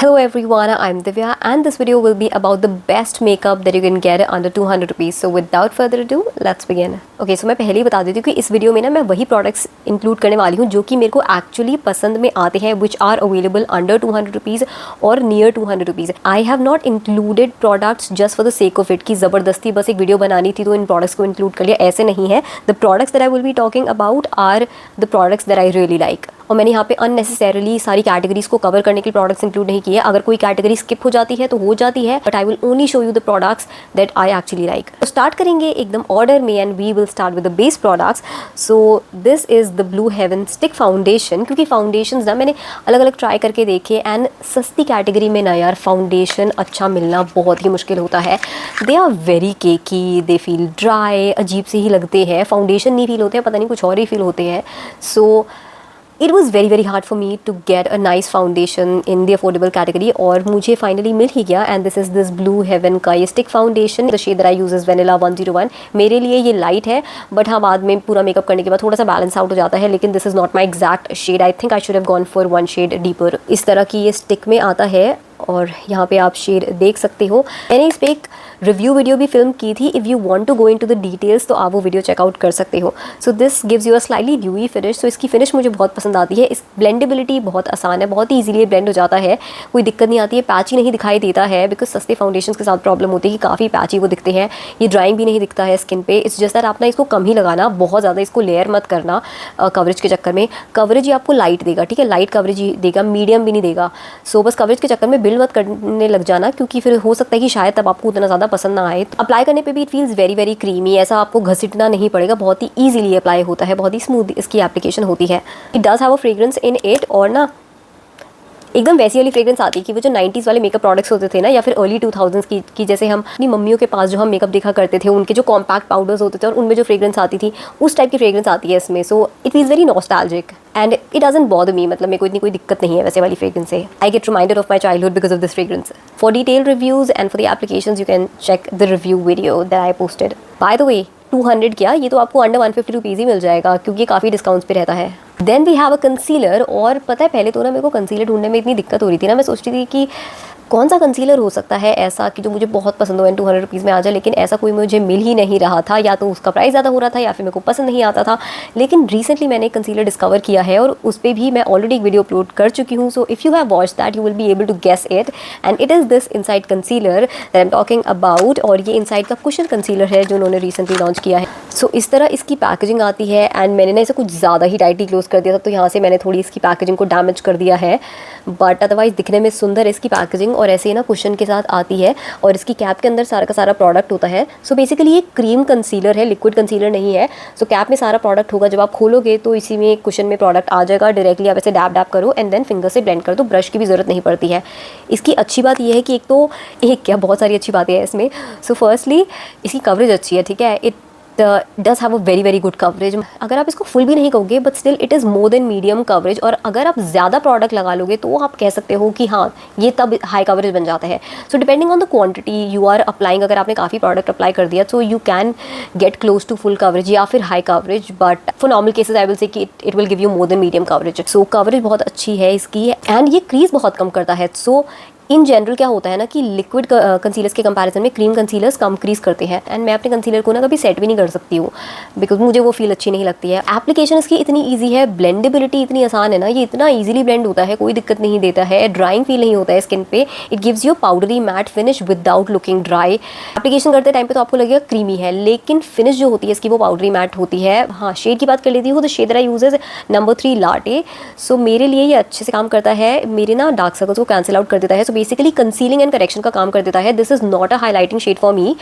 Hello everyone, I'm Divya and this video will be about the best makeup that you can get under 200 rupees. So without further ado, let's begin. Okay, so मैं पहले ही बता देती हूँ कि इस video में ना मैं वही प्रोडक्ट्स इंक्लूड करने वाली हूँ जो कि मेरे को एक्चुअली पसंद में आते हैं, which are available under 200 rupees और near 200 rupees. I have not included products just for the sake of it कि ज़बरदस्ती बस एक वीडियो बनानी थी तो इन प्रोडक्ट्स को इंक्लूड कर लिया, ऐसे नहीं है. The products that I will be talking about are the products that I really like. और मैंने यहाँ पे अननेसेसरीली सारी कैटेगरीज को कवर करने के लिए प्रोडक्ट्स इंक्लूड नहीं किए. अगर कोई कैटेगरी स्किप हो जाती है तो हो जाती है, but I will only show you the products that I actually like. तो स्टार्ट करेंगे एकदम ऑर्डर में and we will start with the base products. So this is the Blue Heaven stick foundation. क्योंकि फाउंडेशन ना मैंने अलग अलग try करके देखे एंड सस्ती कैटेगरी में ना यार फाउंडेशन अच्छा मिलना बहुत ही मुश्किल होता है. They are very cakey, they feel dry, अजीब से ही लगते हैं. फाउंडेशन नहीं फील होते हैं, पता नहीं कुछ और ही फील होते हैं. So it was very very hard for me to get a nice foundation in the affordable category और मुझे फाइनली मिल ही गया. And this is this Blue Heaven का ये stick foundation. The shade that I use is vanilla 101. मेरे लिए ये लाइट है, बट हाँ बाद में पूरा मेकअप करने के बाद थोड़ा सा बैलेंस आउट हो जाता है. लेकिन this is not my exact shade. I think I should have gone for one shade deeper. इस तरह की ये स्टिक में आता है और यहाँ पे आप शेड देख सकते हो. मैंने इस पर एक रिव्यू वीडियो भी फिल्म की थी. If you want to go into the details तो आप वो वीडियो चेकआउट कर सकते हो. So this gives you a slightly dewy finish. So इसकी फिनिश मुझे बहुत पसंद आती है. इस ब्लेंडेबिलिटी बहुत आसान है, बहुत ही ईजिली ब्लेंड हो जाता है, कोई दिक्कत नहीं आती है. पैची नहीं दिखाई देता है बिकॉज सस्ते फाउंडेशन के साथ प्रॉब्लम होती है कि काफ़ी पैची वो दिखते हैं. ये ड्राइंग भी नहीं दिखता है स्किन पे. इट्स जस्ट दैट आप ना इसको कम ही लगाना, बहुत ज़्यादा इसको लेयर मत करना कवरेज के चक्कर में. कवरेज ही आपको लाइट देगा, ठीक है, लाइट कवरेज ही देगा, मीडियम भी नहीं देगा. सो बस कवरेज के चक्कर में बिल मत करने लग जाना क्योंकि फिर हो सकता है कि शायद तब आपको उतना ज़्यादा पसंद ना आए. अप्लाई करने पे भी it feels very very creamy. ऐसा आपको घसीटना नहीं पड़ेगा, बहुत ही ईजिली अप्लाई होता है, बहुत ही स्मूथ इसकी एप्लीकेशन होती है. It does have a fragrance in it और ना एकदम वैसी वाली फ्रेग्रेंस आती है कि वो जो 90s वाले मेकअप प्रोडक्ट्स होते थे ना या फिर अर्ली 2000s की जैसे हम अपनी मम्मियों के पास जो हम मेकअप देखा करते थे, उनके जो कॉम्पैक्ट पाउडर्स होते थे और उनमें जो फ्रेग्रेंस आती थी उस टाइप की फ्रेग्रेंस आती है इसमें. So it feels very nostalgic and it doesn't bother me. मतलब मेरे को इतनी कोई दिक्कत नहीं है वैसे वाली फ्रेग्रेंस से. I get reminded of my childhood because of this fragrance. For detail reviews and for the applications you can check the review video that I posted. By the way 200 क्या, ये तो आपको अंडर 150 रुपीज़ ही मिल जाएगा क्योंकि ये काफ़ी discounts पे रहता है. Then we have a concealer. और पता है पहले तो ना मेरे को कंसीलर ढूंढने में इतनी दिक्कत हो रही थी ना, मैं सोचती थी कि कौन सा कंसीलर हो सकता है ऐसा कि जो मुझे बहुत पसंद हो एंड 200 रुपीज़ में आ जाए. लेकिन ऐसा कोई मुझे मिल ही नहीं रहा था, या तो उसका प्राइस ज़्यादा हो रहा था या फिर मेरे को पसंद नहीं आता था. लेकिन रिसेंटली मैंने एक कंसीलर डिस्कवर किया है और उस पर भी मैं ऑलरेडी एक वीडियो अपलोड कर चुकी हूँ. So if you have watch that you will be able to guess it. And it is this Insight concealer that I am talking about. और ये इनसाइड का कुशन कंसीलर है जो उन्होंने रिसेंटली लॉन्च किया है. सो इस तरह इसकी पैकेजिंग आती है एंड मैंने ना इसे कुछ ज़्यादा ही टाइटली क्लोज कर दिया था, तो यहाँ से मैंने थोड़ी इसकी पैकेजिंग को डैमेज कर दिया है. बट अदरवाइज़ दिखने में सुंदर इसकी पैकेजिंग और ऐसे ही ना कुशन के साथ आती है. और इसकी कैप के अंदर सारा का सारा प्रोडक्ट होता है. सो बेसिकली ये क्रीम कंसीलर है, लिक्विड कंसीलर नहीं है. सो कैप में सारा प्रोडक्ट होगा. जब आप खोलोगे तो इसी में कुशन में प्रोडक्ट आ जाएगा. डायरेक्टली आप ऐसे डैब डैब करो एंड देन फिंगर से ब्लेंड कर दो. ब्रश की भी ज़रूरत नहीं पड़ती है. इसकी अच्छी बात यह है कि एक क्या बहुत सारी अच्छी बातें हैं इसमें. सो फर्स्टली इसकी कवरेज अच्छी है, ठीक है. It does have a very very good coverage. अगर आप इसको फुल भी नहीं कहोगे but still it is more than medium coverage. और अगर आप ज़्यादा प्रोडक्ट लगा लोगे तो आप कह सकते हो कि हाँ ये तब हाई कवरेज बन जाता है. So depending on the quantity you are applying, अगर आपने काफ़ी प्रोडक्ट अप्लाई कर दिया तो you can get close to full coverage या फिर high coverage. But for normal cases I will say कि it will give you more than medium coverage. So coverage बहुत अच्छी है इसकी एंड ये क्रीज बहुत कम करता है. सो इन जनरल क्या होता है ना कि लिक्विड कंसीलर्स के कंपैरिजन में क्रीम कंसीलर्स कम क्रीज करते हैं. एंड मैं अपने कंसीलर को ना कभी सेट भी नहीं कर सकती हूँ बिकॉज मुझे वो फील अच्छी नहीं लगती है. एप्लीकेशन इसकी इतनी ईजी है, ब्लेंडेबिलिटी इतनी आसान है ना, ये इतना ईजिली ब्लेंड होता है, कोई दिक्कत नहीं देता है, ड्राइंग फील नहीं होता है स्किन पे. It gives you powdery matte finish without looking dry. Application करते टाइम पे तो आपको लगेगा क्रीमी है, लेकिन फिनिश जो होती है इसकी वो पाउडरी मैट होती है. हाँ शेड की बात कर लेती हूँ तो shade I use is number 3 latte. So मेरे लिए ये अच्छे से काम करता है. मेरे ना डार्क सर्कल्स को कैंसिल आउट कर देता है. So basically concealing and correction का काम कर देता है. This is not a highlighting shade for me,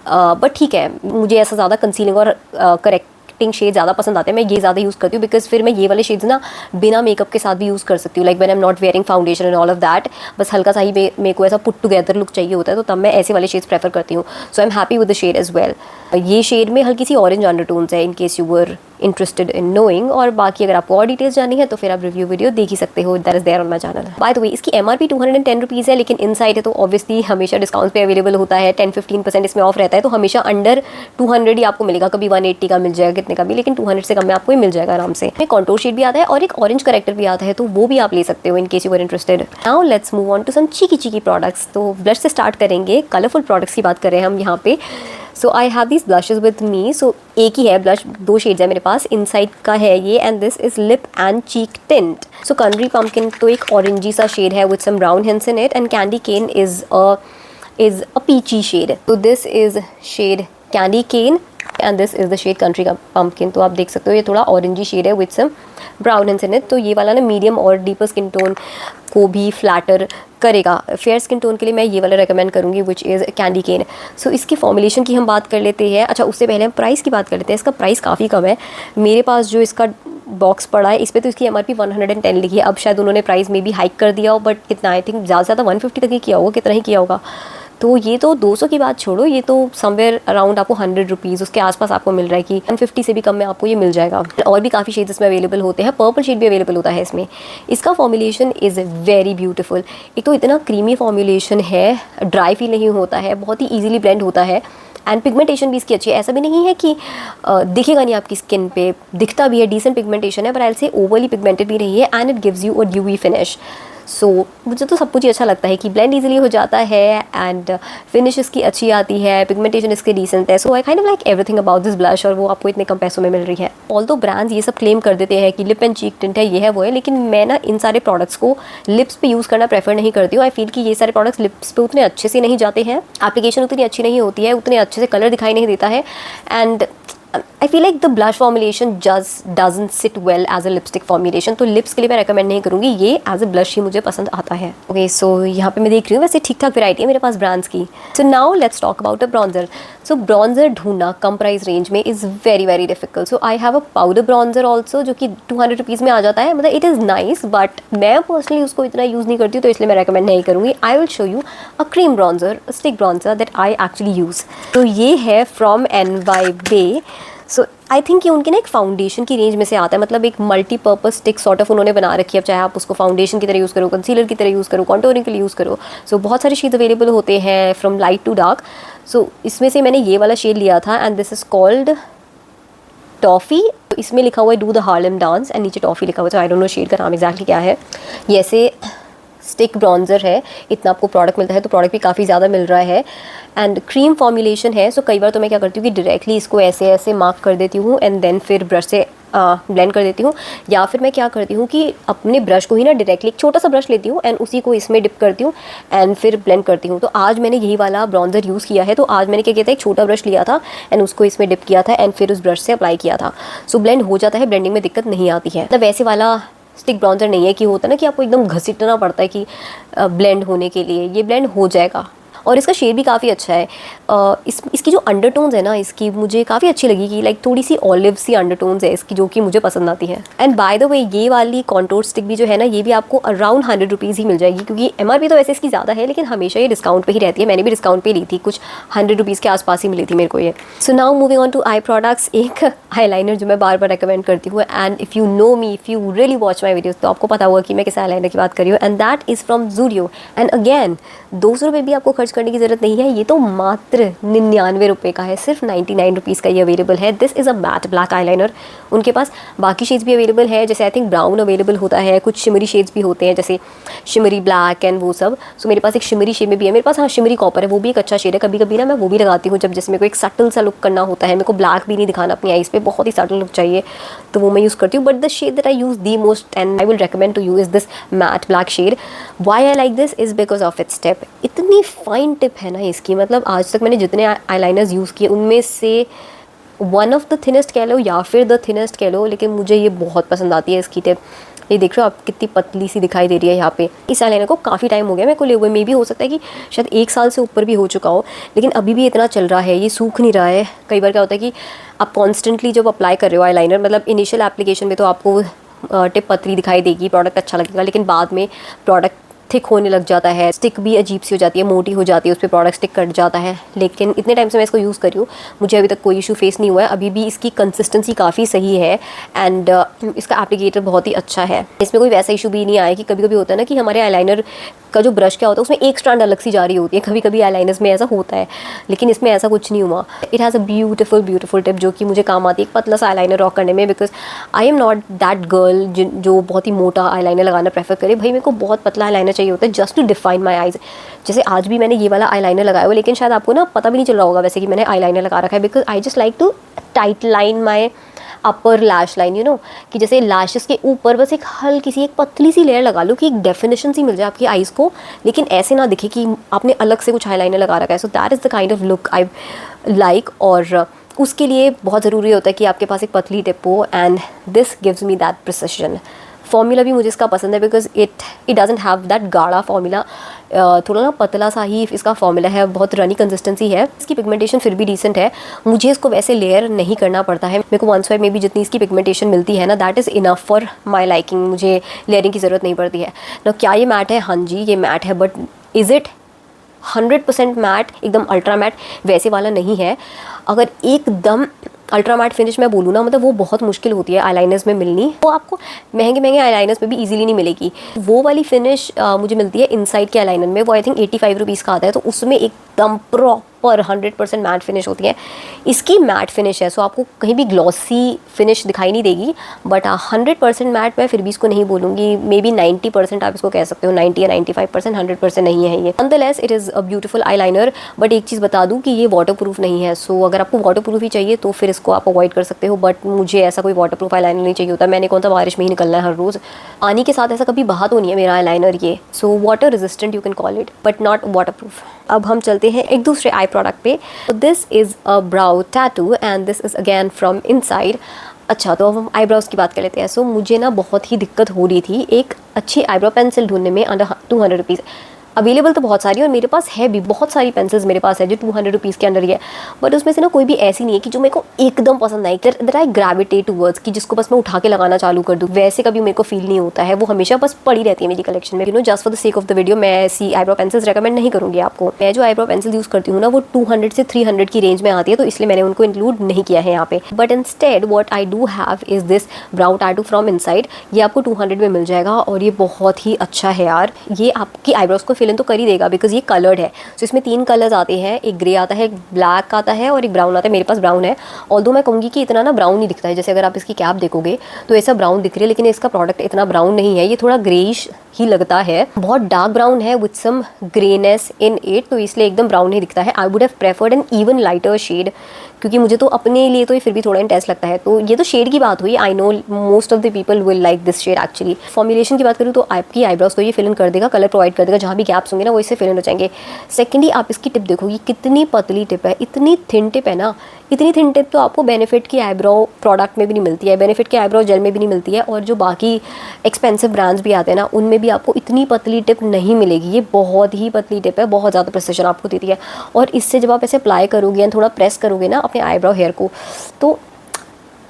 but ठीक है, मुझे ऐसा ज़्यादा कंसीलिंग और करेक्टिंग शेड ज़्यादा पसंद आते हैं. मैं ये ज़्यादा यूज़ करती हूँ बिकॉज फिर मैं ये वाले शेड्स ना बिना मेकअप के साथ भी यूज़ कर सकती हूँ. Like when I am not wearing foundation and all of that, बस हल्का सा ही मेरे को ऐसा पुट टुगेदर लुक चाहिए होता है, तो तब मैं ऐसे वाले शेड्स प्रेफर करती हूँ. So I am happy with the shade as well. ये शेड में हल्की सी ऑरेंज अंडरटोन्स है in case you were interested in knowing, और बाकी अगर आपको और डिटेल्स जाननी है तो फिर आप रिव्यू वीडियो देख ही सकते हो, that is there on my channel. By the way इसकी MRP 210 रुपीज़ है, लेकिन इनसाइड है तो ऑब्वियसली हमेशा डिस्काउंट पे अवेलेबल होता है, 10-15% इसमें ऑफ रहता है, तो हमेशा अंडर 200 ही आपको मिलेगा, कभी 180 का मिल जाएगा, कितने का भी, लेकिन 200 से कम में आपको ही मिल जाएगा आराम से। एक कॉन्टोर शेड भी आता है और एक ऑरेंज करेक्टर भी आता है, तो वो भी आप ले सकते हो in case you are interested. Now let's move on to some cheeky products. तो ब्लश से स्टार्ट करेंगे, कलरफुल प्रोडक्ट्स की बात कर रहे हैं हम यहाँ पे। So I have this blushes with me. So एक ही है ब्लश, 2 शेड्स है मेरे पास, इनसाइड का है ये, and this is lip and cheek tint. So country pumpkin तो एक ऑरेंजी सा शेड है with some brown hints in it, and candy cane is a peachy shade. तो this is shade candy cane and this is the shade country pumpkin. तो आप देख सकते हो ये थोड़ा ऑरेंजी शेड है with some brown hints in it. तो ये वाला ना मीडियम और डीपर स्किन टोन को भी फ्लैटर करेगा। फेयर स्किन टोन के लिए मैं ये वाला रेकमेंड करूँगी विच इज़ कैंडी केन। सो इसकी फॉर्मुलेशन की हम बात कर लेते हैं। अच्छा, उससे पहले हम प्राइस की बात कर लेते हैं। इसका प्राइस काफ़ी कम है, मेरे पास जो इसका बॉक्स पड़ा है इस पर तो इसकी MRP 110 लिखी है। अब शायद उन्होंने प्राइस में भी हाइक कर दिया हो, बट कितना, आई थिंक ज़्यादा से ज़्यादा 150 तक ही किया होगा, कितना ही किया होगा। तो ये तो 200 की बात छोड़ो, ये तो समवेयर अराउंड आपको 100 रुपीज़ उसके आसपास आपको मिल रहा है कि 150 से भी कम में आपको ये मिल जाएगा। और भी काफ़ी शेड्स इसमें अवेलेबल होते हैं, पर्पल शेड भी अवेलेबल होता है इसमें। इसका फॉर्मुलेशन इज़ वेरी ब्यूटीफुल। एक तो इतना क्रीमी फॉर्मुलेशन है, ड्राई फील नहीं होता है, बहुत ही ईजिली ब्लेंड होता है, एंड पिगमेंटेशन भी इसकी अच्छी है। ऐसा भी नहीं है कि दिखेगा नहीं आपकी स्किन पे, दिखता भी है, डिसेंट पिगमेंटेशन है, पर आई से ओवरली पिगमेंटेड भी नहीं है, and it gives you a dewy finish. So मुझे तो सब कुछ ही अच्छा लगता है कि ब्लेंड इजीली हो जाता है, एंड फिनिश इसकी अच्छी आती है, पिगमेंटेशन इसकी डिसेंट है। So I kind of like everything about this blush, और वो आपको इतने कम पैसों में मिल रही है। ऑल्दो ब्रांड्स ये सब क्लेम कर देते हैं कि लिप एंड चीक टिंट है, ये है वो है, लेकिन मैं ना इन सारे प्रोडक्ट्स को लिप्स पे यूज़ करना प्रेफर नहीं करती हूँ। आई फील कि ये सारे प्रोडक्ट्स लिप्स पे उतने अच्छे से नहीं जाते हैं, एप्लीकेशन उतनी अच्छी नहीं होती है, उतने अच्छे से कलर दिखाई नहीं देता है, and I feel like the blush formulation just doesn't sit well as a lipstick formulation। तो लिप्स के लिए मैं रेकमेंड नहीं करूँगी, ये एज अ ब्लश ही मुझे पसंद आता है। ओके, सो यहाँ पे मैं देख रही हूँ वैसे ठीक ठाक वैरायटी है मेरे पास ब्रांड्स की। So now let's talk about a bronzer. So bronzer ढूंढना कम प्राइस रेंज में is very very difficult. So I have a powder bronzer also, जो कि 200 रुपीज़ में आ जाता है। मतलब इट इज़ नाइस, बट मैं पर्सनली उसको इतना यूज़ नहीं करती हूँ, तो इसलिए मैं रेकमेंड नहीं करूँगी। I will show you a cream bronzer, stick bronzer that I actually use. तो ये है from NYBe। So I think ये उनकी ना एक फाउंडेशन की रेंज में से आता है, मतलब एक मल्टीपर्पज़ स्टिक सॉर्ट ऑफ उन्होंने बना रखी है। अब चाहे आप उसको फाउंडेशन की तरह यूज़ करो, कंसीलर की तरह यूज़ करो, कॉन्टोरिंग के लिए यूज़ करो। सो बहुत सारे शेड्स अवेलेबल होते हैं फ्रॉम लाइट टू डार्क। सो इसमें से मैंने ये वाला शेड लिया था, and this is called toffee. इसमें लिखा हुआ है do the Harlem dance, and नीचे टॉफ़ी लिखा हुआ है। तो आई डोंट नो शेड का नाम एग्जैक्टली क्या है। ये ऐसे स्टिक ब्रॉन्जर है, इतना आपको प्रोडक्ट मिलता है, तो प्रोडक्ट भी काफ़ी ज़्यादा मिल रहा है, एंड क्रीम फॉर्मुलेशन है। सो कई बार तो मैं क्या करती हूँ कि डायरेक्टली इसको ऐसे ऐसे मार्क कर देती हूँ, एंड देन फिर ब्रश से ब्लेंड कर देती हूँ, या फिर मैं क्या करती हूँ कि अपने ब्रश को ही ना डायरेक्टली एक छोटा सा ब्रश लेती हूँ, एंड उसी को इसमें डिप करती हूँ, एंड फिर ब्लेंड करती हूँ। तो आज मैंने यही वाला ब्रॉन्जर यूज़ किया है। तो आज मैंने क्या किया था, एक छोटा ब्रश लिया था, एंड उसको इसमें डिप किया था, एंड फिर उस ब्रश से अप्लाई किया था। सो ब्लेंड हो जाता है, ब्लेंडिंग में दिक्कत नहीं आती है। मतलब वैसे वाला स्टिक ब्रॉन्जर नहीं है कि होता है ना कि आपको एकदम घसीटना पड़ता है कि ब्लेंड होने के लिए, ये ब्लेंड हो जाएगा। और इसका शेड भी काफ़ी अच्छा है। इसकी जो अंडरटोन्स है ना, इसकी मुझे काफ़ी अच्छी लगी कि लाइक थोड़ी सी ऑलिव सी अंडरटोन्स है इसकी, जो कि मुझे पसंद आती है। एंड बाय द वे ये वाली कॉन्टोर स्टिक भी जो है ना, ये भी आपको अराउंड 100 रुपीज़ ही मिल जाएगी, क्योंकि MRP तो वैसे इसकी ज़्यादा है, लेकिन हमेशा ये डिस्काउंट पे ही रहती है। मैंने भी डिस्काउंट पे ली थी, कुछ 100 रुपीज़ के आसपास ही मिली थी मेरे को ये। So now moving on to eye products. एक आईलाइनर जो मैं बार बार रिकमेंड करती हूँ, and if you know me, if you really watch my videos, तो आपको पता होगा कि मैं किस आईलाइनर की बात कर रही हूँ, and that is from Zudio. And again 200 रुपये भी आपको खर्च करने की ज़रूरत नहीं है, ये तो मात्र 99 रुपये का है, सिर्फ 99 रुपीज़ का ये अवेलेबल है। This is a matte black eyeliner. उनके पास बाकी शेड्स भी अवेलेबल है, जैसे आई थिंक ब्राउन अवेलेबल होता है, कुछ शिमरी शेड्स भी होते हैं, जैसे शिमरी ब्लैक एंड वो सब। सो मेरे पास एक शिमरी शेड में भी है, मेरे पास हाँ शिमरी कॉपर है, वो भी एक अच्छा शेड है। कभी कभी ना मैं वो भी लगाती हूँ, जब जैसे मेरे को एक सटल सा लुक करना होता है, मेरे को ब्लैक भी नहीं दिखाना अपनी आईज़ पे, बहुत ही सटल लुक चाहिए, तो वो मैं यूज़ करती हूँ। But the shade that I use the most and I will recommend to you is this matte black shade. Why I like this is because of its tip. इतनी fine tip है ना इसकी, मतलब आज तक मैंने जितने आईलाइनर्स यूज़ किए उनमें से वन ऑफ द थिनेस्ट कह लो या फिर द थिनेस्ट कह लो, लेकिन मुझे ये बहुत पसंद आती है इसकी टिप। ये देख रहे हो आप, कितनी पतली सी दिखाई दे रही है यहाँ पे। इस आईलाइनर को काफ़ी टाइम हो गया मेरे को लिए हुए, मे भी हो सकता है कि शायद 1 साल से ऊपर भी हो चुका हो, लेकिन अभी भी इतना चल रहा है, ये सूख नहीं रहा है। कई बार क्या होता है कि आप कॉन्स्टेंटली जब अप्लाई कर रहे हो आईलाइनर, मतलब इनिशियल एप्लीकेशन में तो आपको टिप पतली दिखाई देगी, प्रोडक्ट अच्छा लगेगा, लेकिन बाद में प्रोडक्ट थिक होने लग जाता है, स्टिक भी अजीब सी हो जाती है, मोटी हो जाती है, उस पर प्रोडक्ट स्टिक कट जाता है। लेकिन इतने टाइम से मैं इसको यूज़ कर रही हूँ, मुझे अभी तक कोई इशू फेस नहीं हुआ है। अभी भी इसकी कंसिस्टेंसी काफ़ी सही है एंड इसका एप्लीकेटर बहुत ही अच्छा है। इसमें कोई वैसा इशू भी नहीं आया कि कभी कभी होता है ना कि हमारे आईलाइनर का जो ब्रश क्या होता है उसमें एक स्ट्रैंड अलग सी जा रही होती है, कभी कभी आईलाइनर्स में ऐसा होता है, लेकिन इसमें ऐसा कुछ नहीं हुआ। It has a beautiful tip जो कि मुझे काम आती है एक पतला सा आईलाइनर रॉक करने में, because I am not that girl जो बहुत ही मोटा आईलाइनर लगाना प्रेफर करे। भाई मेरे को बहुत पतला आईलाइनर चाहिए होता है just to define my eyes. जैसे आज भी मैंने ये वाला आईलाइनर लगाया हुआ, लेकिन शायद आपको ना पता भी नहीं चल रहा होगा वैसे कि मैंने आईलाइनर लगा रखा है, because I just like to tight line my upper lash line, you know, कि जैसे लैशेस के ऊपर बस एक हल्की सी एक पतली सी लेयर लगा लो कि एक डेफिनेशन सी मिल जाए आपकी आईज़ को, लेकिन ऐसे ना दिखे कि आपने अलग से कुछ आईलाइनर लगा रखा है। So that is the kind of look I like, और उसके लिए बहुत ज़रूरी होता है कि आपके पास एक पतली टिप हो, and this gives me that precision. Formula भी मुझे इसका पसंद है because it doesn't have that गाढ़ा फॉर्मूला, थोड़ा ना पतला सा ही इसका फॉर्मूला है, बहुत रनी कंसिस्टेंसी है। इसकी पिगमेंटेशन फिर भी डिसेंट है, मुझे इसको वैसे लेयर नहीं करना पड़ता है। मेरे को 1/5 में भी जितनी इसकी पिगमेंटेशन मिलती है ना, that is enough for my liking, मुझे लेयरिंग की ज़रूरत नहीं पड़ती है ना। क्या ये मैट है? हाँ जी ये मैट है, बट इज़ इट 100% मैट, एकदम अल्ट्रा मैट वैसे वाला नहीं है। अगर एकदम अल्ट्रा मैट फिनिश मैं बोलूँ ना, मतलब वो बहुत मुश्किल होती है आईलाइनर्स में मिलनी, वो आपको महंगे आईलाइनर्स में भी इजीली नहीं मिलेगी। वो वाली फिनिश मुझे मिलती है इनसाइड के आईलाइनर में, वो आई थिंक 85 रुपीज़ का आता है, तो उसमें एकदम प्रॉपर 100% मैट फिनिश होती है। इसकी मैट फिनिश है, सो आपको कहीं भी ग्लॉसी फिनिश दिखाई नहीं देगी, बट 100% मैट मैं फिर भी इसको नहीं बोलूँगी, मे बी 90% आप इसको कह सकते हो, 90 या 95%, 100% नहीं है ये। Nonetheless it is a beautiful eyeliner, but एक चीज़ बता दूँ कि ये वाटर प्रूफ नहीं है। सो अगर आपको वाटर प्रूफ ही चाहिए तो फिर इसको आप अवॉइड कर सकते हो, बट मुझे ऐसा कोई वाटर प्रूफ आईलाइनर नहीं चाहिए होता। मैंने कौन सा बारिश में ही निकलना है हर रोज़, पानी के साथ ऐसा कभी बहा तो नहीं है मेरा आईलाइनर ये। So water resistant you can call it, but not water proof. अब हम चलते हैं एक दूसरे आई प्रोडक्ट पे। This is a brow tattoo and this is again from inside. अच्छा, तो अब हम आईब्रोज़ की बात कर लेते हैं। सो मुझे ना बहुत ही दिक्कत हो रही थी एक अच्छी आईब्रो पेंसिल ढूंढने में अंडर 200 रुपीज़। अवेलेबल तो बहुत सारी और मेरे पास है भी, बहुत सारी पेंसिल्स मेरे पास है जो 200 रुपीज़ के अंदर ही है, बट उसमें से ना कोई भी ऐसी नहीं है कि जो मेरे को एकदम पसंद आई, दैट आई ग्रेविटेट टुवर्ड्स, कि जिसको बस मैं उठा के लगाना चालू कर दूँ, वैसे कभी मेरे को फील नहीं होता है। वो हमेशा बस पड़ी रहती है मेरी कलेक्शन में, you know, just for the sake of the video. मैं ऐसी आईब्रो पेंसिल्स रेकमेंड नहीं करूँगी आपको। मैं जो आईब्रो पेंसिल यूज़ करती हूँ ना, वो 200 से 300 की रेंज में आती है, तो इसलिए मैंने उनको इंक्लूड नहीं किया है यहाँ पे। But instead what I do have is this brow tattoo from inside. ये आपको 200 में मिल जाएगा और ये बहुत ही अच्छा है यार। ये आपकी आईब्रोज को फिल इन तो कर ही देगा, ये कलर्ड है। तो इसमें 3 कलर्स आते हैं, एक ग्रे आता है, एक ब्लैक आता है और एक ब्राउन आता है। मेरे पास ब्राउन है, ऑल्दो मैं कहूँगी कि इतना ना ब्राउन नहीं दिखता है। जैसे अगर आप इसकी कैप देखोगे तो ऐसा ब्राउन दिख रही है, लेकिन इसका प्रोडक्ट इतना ब्राउन नहीं है, ये थोड़ा ग्रेइश ही लगता है, बहुत डार्क ब्राउन है with some greyness in it, तो इसलिए एकदम ब्राउन नहीं दिखता है। I would have preferred an even lighter shade, क्योंकि मुझे तो अपने लिए तो ये फिर भी थोड़ा इंटेंस लगता है। तो ये तो शेड की बात हुई, I know most of the people will like this shade actually. Formulation की बात करूँ तो आपकी आईब्रोज को ये फिल इन कर देगा, कलर प्रोवाइड कर देगा, जहाँ भी गैप्स होंगे ना वो इससे फिल इन हो जाएंगे। सेकेंडली आप इसकी टिप देखोगी कितनी पतली टिप है, इतनी थिन टिप है ना। इतनी थिन टिप तो आपको बेनिफिट की आईब्रो प्रोडक्ट में भी नहीं मिलती है, बेनिफिट के आईब्रो जेल में भी नहीं मिलती है, और जो बाकी एक्सपेंसिव ब्रांड्स भी आते हैं ना उनमें भी आपको इतनी पतली टिप नहीं मिलेगी। ये बहुत ही पतली टिप है, बहुत ज़्यादा प्रिसिशन आपको देती है, और इससे जब आप ऐसे अप्लाई करोगे या थोड़ा प्रेस करोगे ना अपने आईब्रो हेयर को, तो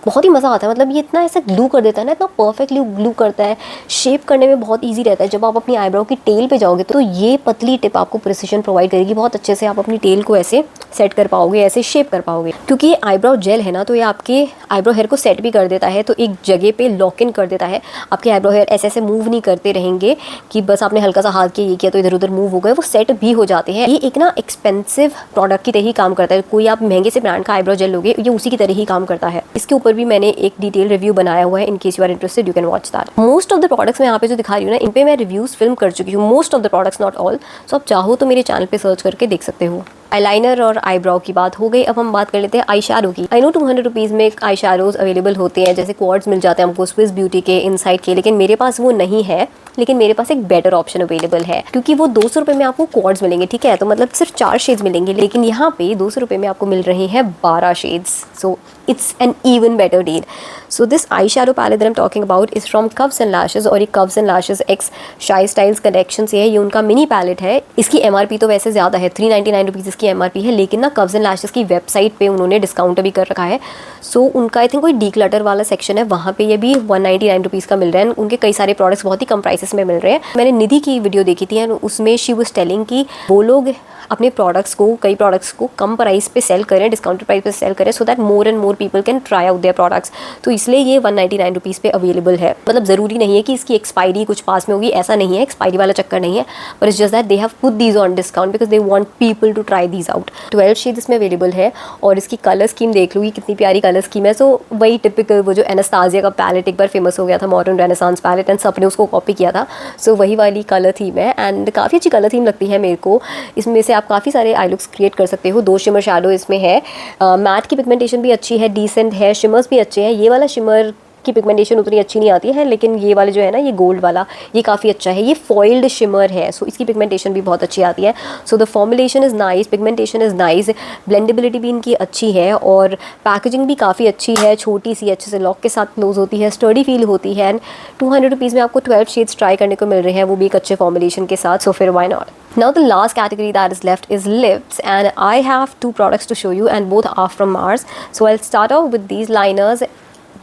बहुत ही मज़ा आता है। मतलब ये इतना ऐसा ग्लू कर देता है ना, इतना परफेक्टली ग्लू करता है, शेप करने में बहुत इजी रहता है। जब आप अपनी आईब्रो की टेल पे जाओगे तो ये पतली टिप आपको प्रिसिशन प्रोवाइड करेगी, बहुत अच्छे से आप अपनी टेल को ऐसे सेट कर पाओगे, ऐसे शेप कर पाओगे। क्योंकि ये आईब्रो जेल है ना, तो ये आपके आईब्रो हेयर को सेट भी कर देता है, तो एक जगह पे लॉक इन कर देता है। आपके आईब्रो हेयर ऐसे ऐसे मूव नहीं करते रहेंगे कि बस आपने हल्का सा हाथ किया, ये किया तो इधर उधर मूव हो गए, वो सेट भी हो जाते हैं। ये एक ना एक्सपेंसिव प्रोडक्ट की तरह ही काम करता है। कोई आप महंगे से ब्रांड का आईब्रो जेल लोगे, ये उसी की तरह ही काम करता है। इसके ऊपर भी मैंने एक डिटेल रिव्यू बनाया हुआ है, in case you are interested you can watch that. Most of the products मैं यहाँ पे जो दिखा रही हूँ ना, इन पे मैं रिव्यूज फिल्म कर चुकी हूँ, most of the products, not all. So आप चाहो तो मेरे चैनल पे सर्च करके देख सकते हो। आईलाइनर और आईब्रो की बात हो गई, अब हम बात कर लेते हैं आई शैडो की। आई नो 200 रुपीज़ में आई शैडोज अवेलेबल होते हैं, जैसे क्वार्ट्स मिल जाते हैं हमको स्विस ब्यूटी के, इनसाइड के, लेकिन मेरे पास वो नहीं है। लेकिन मेरे पास एक बेटर ऑप्शन अवेलेबल है, क्योंकि वो 200 रुपये में आपको क्वार्ट्स मिलेंगे, ठीक है, तो मतलब सिर्फ 4 शेड्स मिलेंगे, लेकिन यहाँ पे 200 रुपये में आपको मिल रहे हैं 12 shades. So it's an even better deal. So this eye shadow palette that I am talking about is from Curves and Lashes, और ये कर्व्स एंड लैशेस एक्स शाई स्टाइल्स कलेक्शन से है। ये उनका मिनी पैलेट है। इसकी MRP तो वैसे ज़्यादा है, 399 रुपीज़ इसकी MRP है, लेकिन ना कर्व्स एंड लैशेस की वेबसाइट पे उन्होंने डिस्काउंट भी कर रखा है। सो उनका आई थिंक कोई डी क्लटर वाला सेक्शन है, वहाँ पे ये भी 199 रुपीज़ का मिल रहा है। उनके कई सारे प्रोडक्ट्स बहुत ही कम प्राइस बेसिस में मिल रहे हैं। मैंने निधि की वीडियो देखी थी एंड उसमें शी वाज टेलिंग कि वो लोग अपने प्रोडक्ट्स को, कई प्रोडक्ट्स को कम प्राइस पे सेल करें, डिस्काउंटेड प्राइस पे सेल करें, so that more and more people can try out their products. तो इसलिए ये 199 रुपीज़ पे अवेलेबल है। मतलब ज़रूरी नहीं है कि इसकी एक्सपायरी कुछ पास में होगी, ऐसा नहीं है, एक्सपायरी वाला चक्कर नहीं है, पर it's just that they have put these on discount because they want people to try these out. 12 shades इसमें अवेलेबल है और इसकी कलर स्कीम देख लूँगी, कितनी प्यारी कलर स्कीम है। सो वही टिपिकल वो जो एनास्तासिया का पैलेट एक बार फेमस हो गया था, मॉडर्न रेनेसांस पैलेट, एंड सबने उसको कॉपी किया था। सो वही वाली कलर थीम है एंड काफ़ी अच्छी कलर थीम लगती है मेरे को। इसमें से आप काफ़ी सारे आई लुक्स क्रिएट कर सकते हो। 2 शिमर शैडो इसमें है, मैट की पिगमेंटेशन भी अच्छी है, डिसेंट है, शिमर्स भी अच्छे हैं। ये वाला शिमर की पिगमेंटेशन उतनी अच्छी नहीं आती है, लेकिन ये वाले जो है ना, ये गोल्ड वाला, ये काफ़ी अच्छा है। ये फॉइल्ड शिमर है, सो इसकी पिगमेंटेशन भी बहुत अच्छी आती है। So the formulation is nice, pigmentation is nice, blendability भी इनकी अच्छी है और पैकेजिंग भी काफ़ी अच्छी है, छोटी सी, अच्छे से लॉक के साथ क्लोज होती है, स्टर्डी फील होती है एंड 200 रुपीज़ में आपको 12 शेड्स ट्राई करने को मिल रहे हैं, वो भी एक अच्छे फॉर्मुलेशन के साथ। सो फिर why not. Now the last category that is left is lips, and I have 2 products to show you and both are from Mars. So I'll start off with these liners.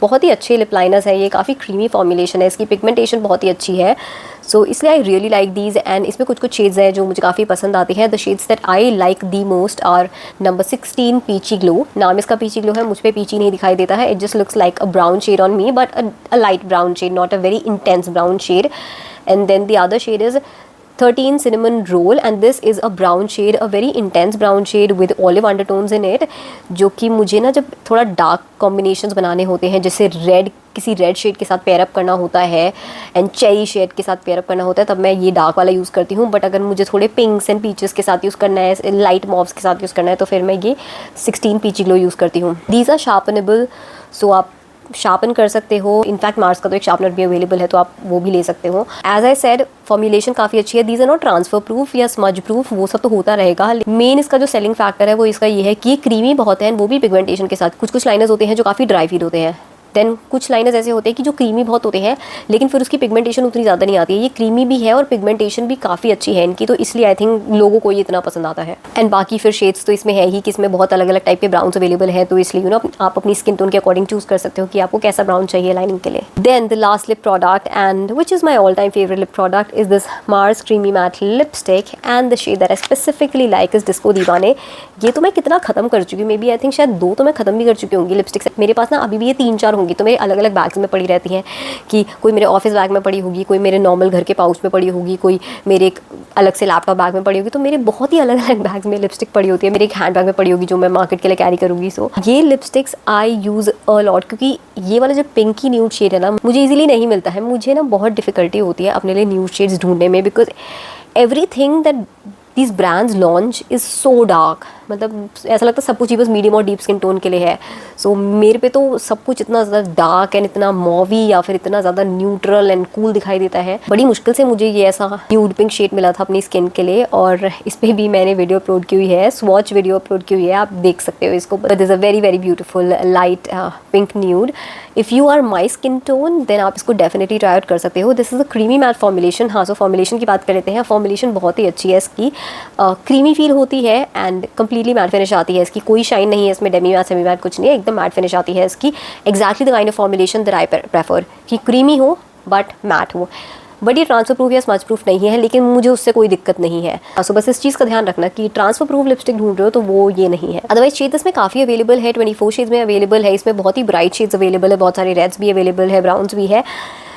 बहुत ही अच्छे lip liners है, ये काफ़ी creamy formulation है, इसकी pigmentation बहुत ही अच्छी है, सो इसलिए I really like these. And इसमें कुछ कुछ शेड्स हैं जो मुझे काफ़ी पसंद आती है। The shades that I like the most are number 16 peachy glow. नाम इसका पीची ग्लो है, मुझ पे पीची नहीं दिखाई देता है, it just looks like a brown shade on me, but a light brown shade, not a very intense brown shade. And then the other shade is 13 cinnamon roll and this is a brown shade, a very intense brown shade with olive undertones in it, जो कि मुझे ना जब थोड़ा dark combinations बनाने होते हैं, जैसे रेड, किसी रेड शेड के साथ पेयरअप करना होता है एंड चेरी शेड के साथ पेयरअप करना होता है, तब मैं ये डार्क वाला यूज़ करती हूँ। बट अगर मुझे थोड़े पिंक्स एंड पीचेस के साथ यूज़ करना है, लाइट मॉव्स के साथ यूज़ करना है, तो फिर मैं ये 16 पीची ग्लो यूज़ करती हूँ। दीज आर शार्पनेबल, सो आप शार्पन कर सकते हो। इनफैक्ट मार्स का तो एक शार्पनर भी अवेलेबल है, तो आप वो भी ले सकते हो। एज आई सेड, फॉर्मुलेशन काफ़ी अच्छी है। These are not transfer proof या स्मज प्रूफ, वो सब तो होता रहेगा। मेन इसका जो सेलिंग फैक्टर है वो इसका ये है कि ये क्रीमी बहुत है, वो भी पिगमेंटेशन के साथ। कुछ कुछ लाइनर्स होते हैं जो काफ़ी ड्राई फील होते हैं, देन कुछ लाइनर्स ऐसे होते हैं कि जो क्रीमी बहुत होते हैं, लेकिन फिर उसकी पिगमेंटेशन उतनी ज़्यादा नहीं आती है। ये क्रीमी भी है और पिगमेंटेशन भी काफ़ी अच्छी है इनकी, तो इसलिए आई थिंक लोगों को ये इतना पसंद आता है। एंड बाकी फिर शेड्स तो इसमें है ही कि इसमें बहुत अलग अलग टाइप के ब्राउन्स अवेलेबल है, तो इसलिए आप अपनी स्किन टोन के अकॉर्डिंग चूज़ कर सकते हो कि आपको कैसा ब्राउन चाहिए लाइनिंग के लिए। Then the last lip product and which is my all time favourite lip product is this Mars creamy matte lipstick and the shade that I specifically like is Disco Deewane. ये तो मैं कितना खत्म कर चुकी हूँ, मे बी आई थिंक शायद 2 तो मैं खत्म भी कर चुकी होंगी लिपस्टिक्स। मेरे पास ना अभी भी ये 3-4 होंगी, तो मेरे अलग अलग बैग्स में पड़ी रहती हैं, कि कोई मेरे ऑफिस बैग में पड़ी होगी, कोई मेरे नॉर्मल घर के पाउच में पड़ी होगी, कोई मेरे एक अलग से लैपटॉप बैग में पड़ी होगी। तो मेरे बहुत ही अलग अलग बैग्स में लिपस्टिक पड़ी होती है। मेरे एक हैंड बैग में पड़ी होगी जो मैं मार्केट के लिए कैरी करूँगी। सो ये lipsticks I use a lot, क्योंकि ये वाला जो पिंकी न्यूड शेड है ना, मुझे ईजिली नहीं मिलता है। मुझे ना बहुत डिफ़िकल्टी होती है अपने लिए न्यूड शेड्स ढूंढने में, because everything that these brands launch is so dark, मतलब ऐसा लगता है सब कुछ ही बस मीडियम और डीप स्किन टोन के लिए है। सो मेरे पे तो सब कुछ इतना ज़्यादा डार्क एंड इतना मॉवी या फिर इतना ज़्यादा न्यूट्रल एंड कूल दिखाई देता है। बड़ी मुश्किल से मुझे ये ऐसा न्यूड पिंक शेड मिला था अपनी स्किन के लिए, और इस पर भी मैंने वीडियो अपलोड की हुई है, स्वॉच वीडियो अपलोड की हुई है, आप देख सकते हो इसको। This is a very very beautiful light pink nude. If you are my skin tone then आप इसको डेफिनेटली ट्राई आउट कर सकते हो। This is a creamy matte formulation. हाँ, सो फॉर्मुलेशन की बात कर लेते हैं। फॉर्मुलेशन बहुत ही अच्छी है इसकी, क्रीमी फील होती है एंड कम्प्लीटली मैट फिनिश आती है इसकी। कोई शाइन नहीं है इसमें, डेमी मैट सेमी मैट कुछ नहीं है, एकदम मैट फिनिश आती है इसकी। Exactly the kind of formulation that I prefer, कि क्रीमी हो बट मैट हो। बट ये ट्रांसफर प्रूफ या स्मच प्रूफ नहीं है, लेकिन मुझे उससे कोई दिक्कत नहीं है। सो बस इस चीज़ का ध्यान रखना कि ट्रांसफर प्रूफ लिपस्टिक ढूंढ रहे हो तो वो ये नहीं है। अदरवाइज शेड्स इसमें काफ़ी अवेलेबल है, 24 शेड्स में अवेलेबल है। इसमें बहुत ही ब्राइट शेड्स अवेलेबल है, बहुत सारे रेड्स भी अवेलेबल है, ब्राउन्स भी है।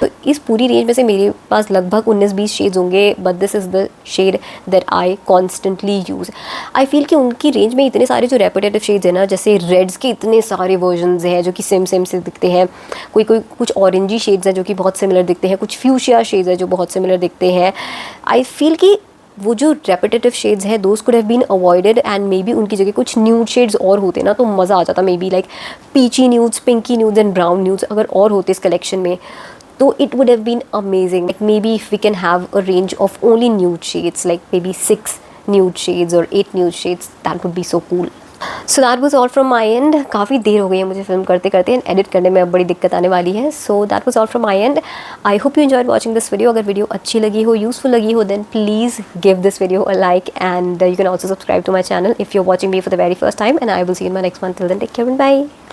तो इस पूरी रेंज में से मेरे पास लगभग 19-20 शेड्स होंगे, but this is the shade that I constantly use. I feel कि उनकी रेंज में इतने सारे जो रेपिटेटिव शेड्स हैं ना, जैसे रेड्स के इतने सारे वर्जन्स हैं जो कि सेम से दिखते हैं, कुछ ऑरेंजी शेड्स हैं जो कि बहुत सिमिलर दिखते हैं, कुछ फ्यूशिया शेड्स हैं जो बहुत सिमिलर दिखते हैं। आई फील कि वो जो रेपिटेटिव शेड्स हैं those could have been avoided and may be उनकी जगह कुछ न्यूड शेड्स और होते ना तो मज़ा आ जाता। Maybe like peachy nudes, pinky nudes and brown nudes अगर और होते इस कलेक्शन में, तो it would have been amazing. Like maybe if we can have a range of only nude shades, like maybe 6 nude shades or 8 nude shades, that would be so cool. So that was all from my end. काफ़ी देर हो गई है मुझे film करते करते and edit करने में अब बड़ी दिक्कत आने वाली है. So that was all from my end. I hope you enjoyed watching this video. अगर वीडियो अच्छी लगी हो, यूज़फुल लगी हो, then please give this video a like and you can also subscribe to my channel if you're watching me for the very first time, and I will see you in my next one. Till then, take care and bye.